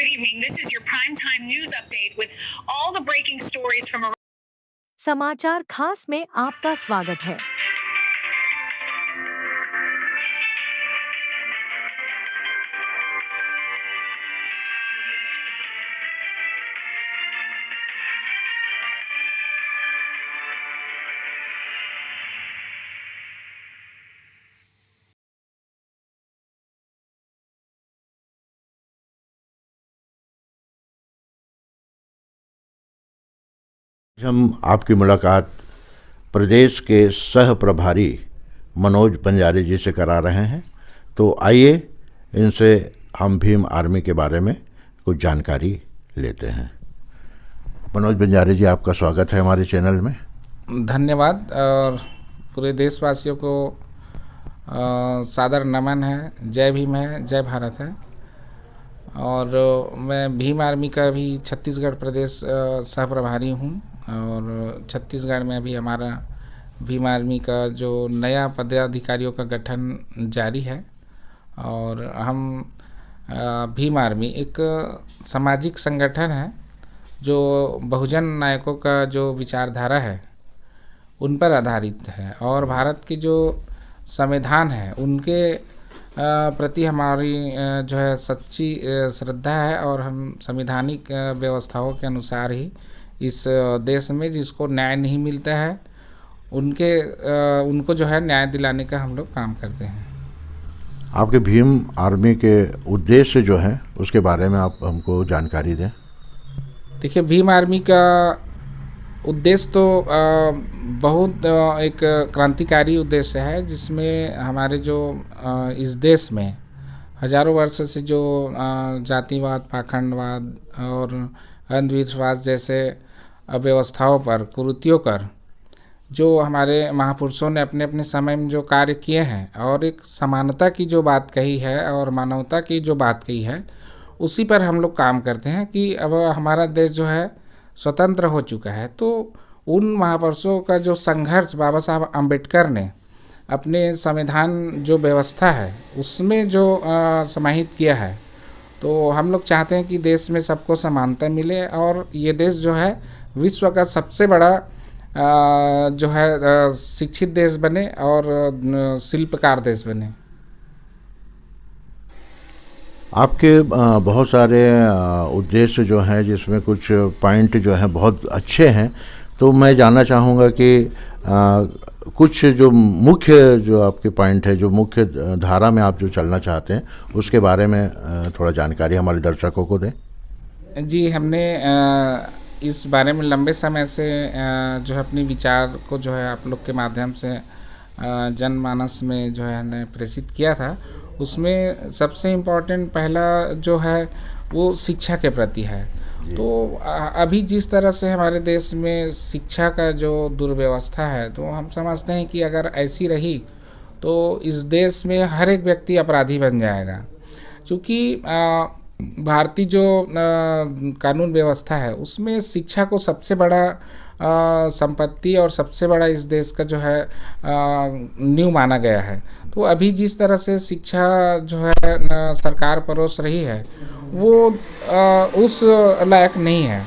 Good evening. This is your primetime news update with all the breaking stories from around. समाचार खास में आपका स्वागत है। हम आपकी मुलाकात प्रदेश के सह प्रभारी मनोज बंजारे जी से करा रहे हैं। तो आइए इनसे हम भीम आर्मी के बारे में कुछ जानकारी लेते हैं। मनोज बंजारे जी, आपका स्वागत है हमारे चैनल में। धन्यवाद और पूरे देशवासियों को सादर नमन है। जय भीम है, जय भारत है। और मैं भीम आर्मी का भी छत्तीसगढ़ प्रदेश सह प्रभारी हूँ और छत्तीसगढ़ में अभी हमारा भीम आर्मी का जो नया पदाधिकारियों का गठन जारी है। और हम भीम आर्मी एक सामाजिक संगठन है जो बहुजन नायकों का जो विचारधारा है उन पर आधारित है और भारत की जो संविधान है उनके प्रति हमारी जो है सच्ची श्रद्धा है और हम संवैधानिक व्यवस्थाओं के अनुसार ही इस देश में जिसको न्याय नहीं मिलता है उनको जो है न्याय दिलाने का हम लोग काम करते हैं। आपके भीम आर्मी के उद्देश्य जो है उसके बारे में आप हमको जानकारी दें। देखिए, भीम आर्मी का उद्देश्य तो बहुत एक क्रांतिकारी उद्देश्य है जिसमें हमारे जो इस देश में हजारों वर्ष से जो जातिवाद, पाखंडवाद और अंधविश्वास जैसे अव्यवस्थाओं पर, कुरीतियों पर जो हमारे महापुरुषों ने अपने अपने समय में जो कार्य किए हैं और एक समानता की जो बात कही है और मानवता की जो बात कही है उसी पर हम लोग काम करते हैं कि अब हमारा देश जो है स्वतंत्र हो चुका है। तो उन महापुरुषों का जो संघर्ष बाबा साहब अम्बेडकर ने अपने संविधान जो व्यवस्था है उसमें जो समाहित किया है, तो हम लोग चाहते हैं कि देश में सबको समानता मिले और ये देश जो है विश्व का सबसे बड़ा जो है शिक्षित देश बने और शिल्पकार देश बने। आपके बहुत सारे उद्देश्य जो हैं जिसमें कुछ पॉइंट जो हैं बहुत अच्छे हैं, तो मैं जानना चाहूँगा कि कुछ जो मुख्य जो आपके पॉइंट है, जो मुख्य धारा में आप जो चलना चाहते हैं उसके बारे में थोड़ा जानकारी हमारे दर्शकों को दें। जी, हमने इस बारे में लंबे समय से जो है अपनी विचार को जो है आप लोग के माध्यम से जनमानस में जो है ने प्रेषित किया था। उसमें सबसे इम्पोर्टेंट पहला जो है वो शिक्षा के प्रति है। तो अभी जिस तरह से हमारे देश में शिक्षा का जो दुर्व्यवस्था है, तो हम समझते हैं कि अगर ऐसी रही तो इस देश में हर एक व्यक्ति अपराधी बन जाएगा। क्योंकि भारतीय जो कानून व्यवस्था है उसमें शिक्षा को सबसे बड़ा संपत्ति और सबसे बड़ा इस देश का जो है नींव माना गया है। तो अभी जिस तरह से शिक्षा जो है सरकार परोस रही है वो उस लायक नहीं है।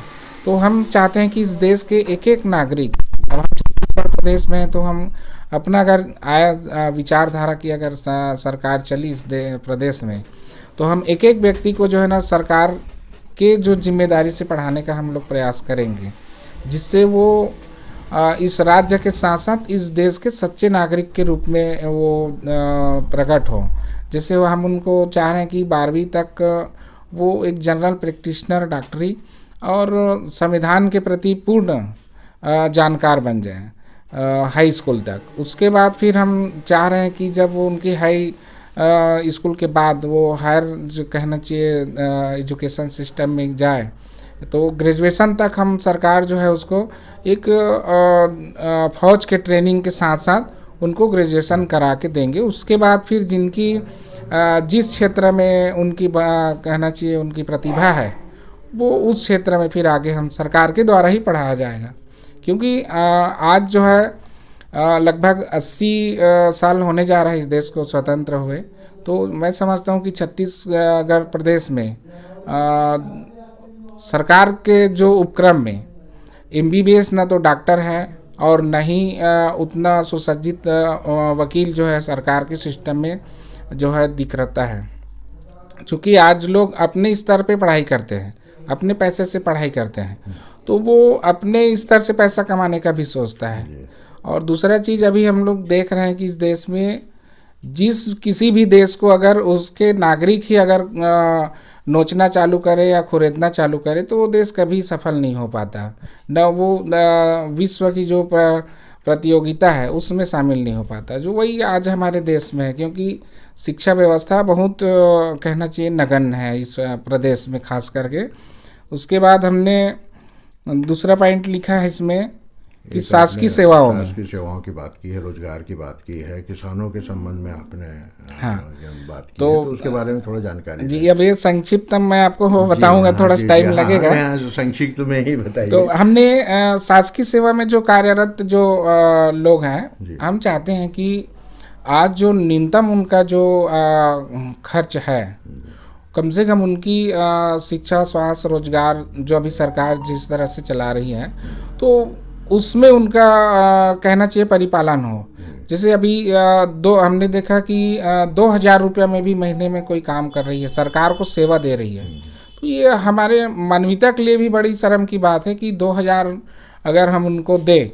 तो हम चाहते हैं कि इस देश के एक एक नागरिक, अब हम छत्तीसगढ़ प्रदेश में हैं तो हम अपना अगर आया विचारधारा की अगर सरकार चली इस प्रदेश में, तो हम एक एक व्यक्ति को जो है ना सरकार के जो जिम्मेदारी से पढ़ाने का हम लोग प्रयास करेंगे, जिससे वो इस राज्य के साथ साथ इस देश के सच्चे नागरिक के रूप में वो प्रकट हो। जैसे वो हम उनको चाह रहे हैं कि 12वीं तक वो एक जनरल प्रैक्टिशनर, डॉक्टरी और संविधान के प्रति पूर्ण जानकार बन जाए हाई स्कूल तक। उसके बाद फिर हम चाह रहे हैं कि जब वो उनकी हाई स्कूल के बाद वो हायर जो कहना चाहिए एजुकेशन सिस्टम में जाए, तो ग्रेजुएशन तक हम सरकार जो है उसको एक फौज के ट्रेनिंग के साथ साथ उनको ग्रेजुएशन करा के देंगे। उसके बाद फिर जिनकी जिस क्षेत्र में उनकी कहना चाहिए उनकी प्रतिभा है वो उस क्षेत्र में फिर आगे हम सरकार के द्वारा ही पढ़ाया जाएगा। क्योंकि आज जो है लगभग 80 साल होने जा रहा है इस देश को स्वतंत्र हुए। तो मैं समझता हूँ कि छत्तीसगढ़ प्रदेश में सरकार के जो उपक्रम में MBBS ना तो डॉक्टर है और न ही उतना सुसज्जित वकील जो है सरकार के सिस्टम में जो है दिख रहता है। क्योंकि आज लोग अपने स्तर पे पढ़ाई करते हैं, अपने पैसे से पढ़ाई करते हैं, तो वो अपने स्तर से पैसा कमाने का भी सोचता है। और दूसरा चीज़ अभी हम लोग देख रहे हैं कि इस देश में किसी भी देश को अगर उसके नागरिक ही अगर नोचना चालू करे या खुरेदना चालू करे तो वो देश कभी सफल नहीं हो पाता, न वो विश्व की जो प्रतियोगिता है उसमें शामिल नहीं हो पाता, जो वही आज हमारे देश में है। क्योंकि शिक्षा व्यवस्था बहुत कहना चाहिए नगण्य है इस प्रदेश में खास करके। उसके बाद हमने दूसरा पॉइंट लिखा है इसमें कि शासकीय सेवाओं में शासकीय सेवाओं की बात की है, रोजगार की बात की है, किसानों के संबंध में आपने बात की तो उसके बारे में थोड़ा जानकारी जी। अब ये संक्षिप्त मैं आपको बताऊंगा, थोड़ा टाइम लगेगा, संक्षिप्त में ही बताइए। तो हमने शासकीय सेवा में जो कार्यरत जो लोग हैं, हम चाहते हैं कि आज जो न्यूनतम उनका जो खर्च है, कम से कम उनकी शिक्षा, स्वास्थ्य, रोजगार जो अभी सरकार जिस तरह से चला रही है तो उसमें उनका कहना चाहिए परिपालन हो। जैसे अभी हमने देखा कि 2,000 रुपये में भी महीने में कोई काम कर रही है, सरकार को सेवा दे रही है, तो ये हमारे मानवीयता के लिए भी बड़ी शर्म की बात है कि 2,000 अगर हम उनको दें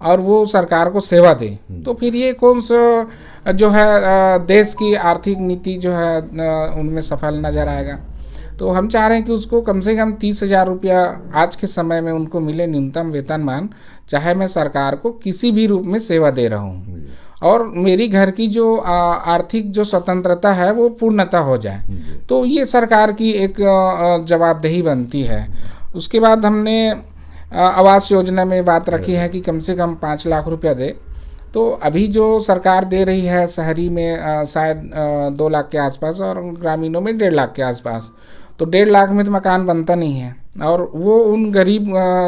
और वो सरकार को सेवा दे, तो फिर ये कौन सा जो है देश की आर्थिक नीति जो है उनमें सफल नज़र आएगा। तो हम चाह रहे हैं कि उसको कम से कम 30,000 रुपया आज के समय में उनको मिले, न्यूनतम वेतनमान, चाहे मैं सरकार को किसी भी रूप में सेवा दे रहा हूँ, और मेरी घर की जो आर्थिक जो स्वतंत्रता है वो पूर्णतः हो जाए। तो ये सरकार की एक जवाबदेही बनती है। उसके बाद हमने आवास योजना में बात रखी है कि कम से कम 5 लाख रुपया दे। तो अभी जो सरकार दे रही है शहरी में शायद 2 लाख के आसपास और ग्रामीणों में 1.5 लाख के आसपास, तो 1.5 लाख में तो मकान बनता नहीं है, और वो उन गरीब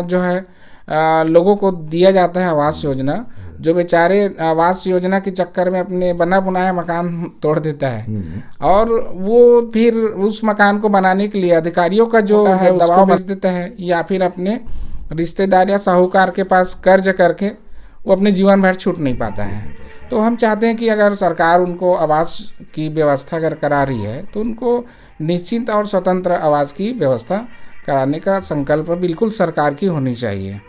जो है लोगों को दिया जाता है आवास योजना, जो बेचारे आवास योजना के चक्कर में अपने बना बुनाया मकान तोड़ देता है, और वो फिर उस मकान को बनाने के लिए अधिकारियों का जो है दबाव भेज देता है, या फिर अपने रिश्तेदार या साहूकार के पास कर्ज करके वो अपने जीवन भर छूट नहीं पाता है। तो हम चाहते हैं कि अगर सरकार उनको आवास की व्यवस्था अगर करा रही है तो उनको निश्चित और स्वतंत्र आवास की व्यवस्था कराने का संकल्प बिल्कुल सरकार की होनी चाहिए।